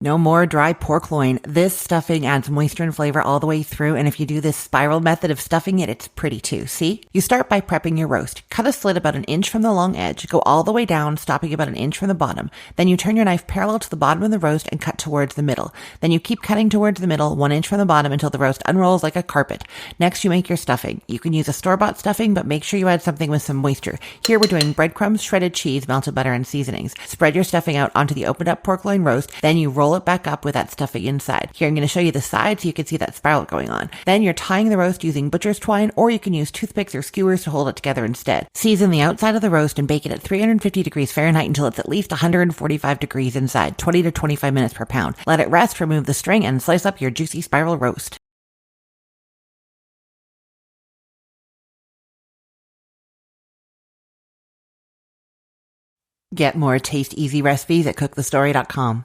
No more dry pork loin. This stuffing adds moisture and flavor all the way through, and if you do this spiral method of stuffing it, it's pretty too. See? You start by prepping your roast. Cut a slit about an inch from the long edge, go all the way down, stopping about an inch from the bottom. Then you turn your knife parallel to the bottom of the roast and cut towards the middle. Then you keep cutting towards the middle, 1 inch from the bottom until the roast unrolls like a carpet. Next, you make your stuffing. You can use a store-bought stuffing, but make sure you add something with some moisture. Here we're doing breadcrumbs, shredded cheese, melted butter, and seasonings. Spread your stuffing out onto the opened up pork loin roast, then you roll it back up with that stuffing inside. Here, I'm going to show you the side so you can see that spiral going on. Then you're tying the roast using butcher's twine, or you can use toothpicks or skewers to hold it together instead. Season the outside of the roast and bake it at 350 degrees Fahrenheit until it's at least 145 degrees inside, 20 to 25 minutes per pound. Let it rest, remove the string, and slice up your juicy spiral roast. Get more taste easy recipes at cookthestory.com.